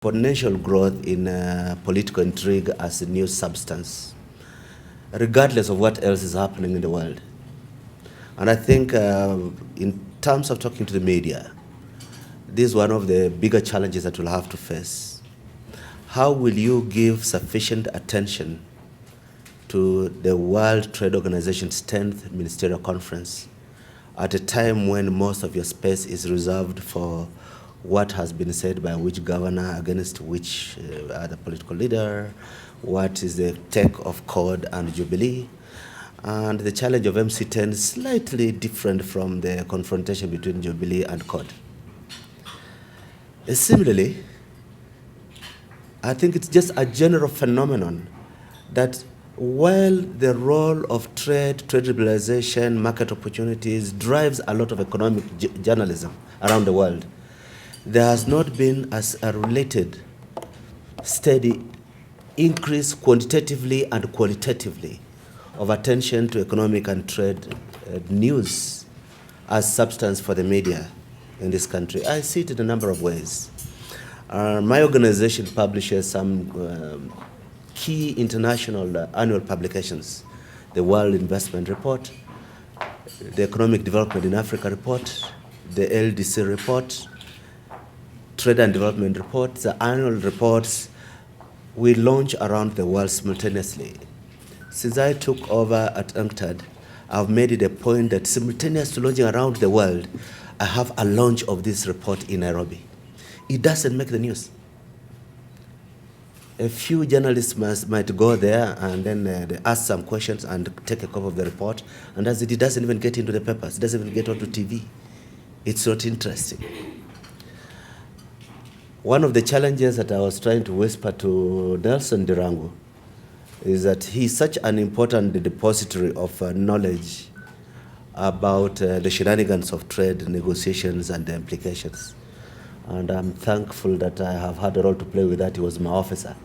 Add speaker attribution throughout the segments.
Speaker 1: exponential growth in political intrigue as a new substance, regardless of what else is happening in the world. And I think in terms of talking to the media, this is one of the bigger challenges that we'll have to face. How will you give sufficient attention to the World Trade Organization's 10th Ministerial Conference at a time when most of your space is reserved for what has been said by which governor against which other political leader, what is the take of CORD and Jubilee, and the challenge of MC10 is slightly different from the confrontation between Jubilee and CORD. Similarly, I think it's just a general phenomenon that while the role of trade liberalization, market opportunities drives a lot of economic journalism around the world, there has not been as a related steady increase quantitatively and qualitatively of attention to economic and trade news as substance for the media in this country. I see it in a number of ways. My organization publishes some key international annual publications: the World Investment Report, the Economic Development in Africa Report, the LDC Report, Trade and Development Report, the annual reports we launch around the world simultaneously. Since I took over at UNCTAD, I've made it a point that simultaneous to launching around the world, I have a launch of this report in Nairobi. It doesn't make the news. A few journalists might go there and then they ask some questions and take a copy of the report, and as it doesn't even get into the papers, it doesn't even get onto TV. It's not interesting. One of the challenges that I was trying to whisper to Nelson Dirangu is that he's such an important depository of knowledge about the shenanigans of trade negotiations and the implications. And I'm thankful that I have had a role to play with that. He was my officer.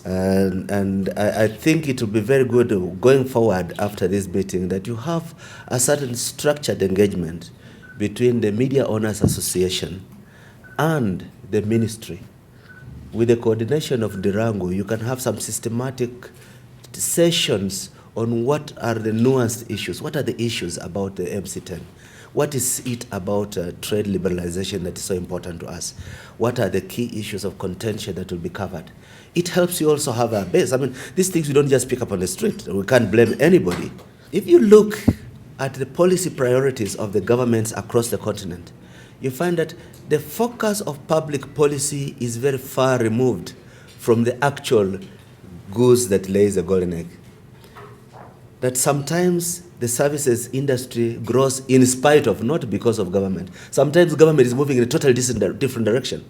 Speaker 1: And I think it will be very good going forward after this meeting that you have a certain structured engagement between the Media Owners Association and the ministry. With the coordination of Dirangu, you can have some systematic sessions on what are the nuanced issues, what are the issues about the MC10, what is it about trade liberalization that is so important to us, what are the key issues of contention that will be covered. It helps you also have a base. I mean, these things we don't just pick up on the street. We can't blame anybody. If you look at the policy priorities of the governments across the continent, you find that the focus of public policy is very far removed from the actual goose that lays the golden egg. That sometimes the services industry grows in spite of, not because of government. Sometimes government is moving in a totally different direction.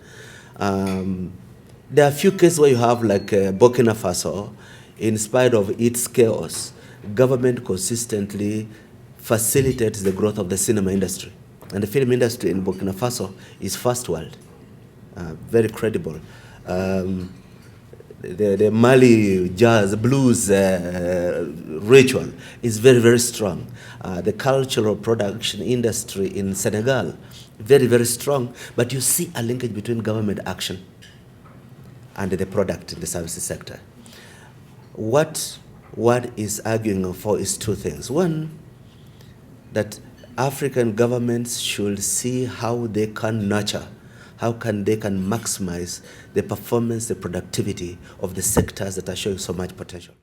Speaker 1: There are a few cases where you have, like Burkina Faso, in spite of its chaos, government consistently facilitates the growth of the cinema industry. And the film industry in Burkina Faso is first world, very credible. The Mali jazz, blues ritual is very, very strong. The cultural production industry in Senegal, very, very strong. But you see a linkage between government action and the product in the services sector. What is arguing for is two things. One, that African governments should see how they can nurture, how they can maximize the performance, the productivity of the sectors that are showing so much potential.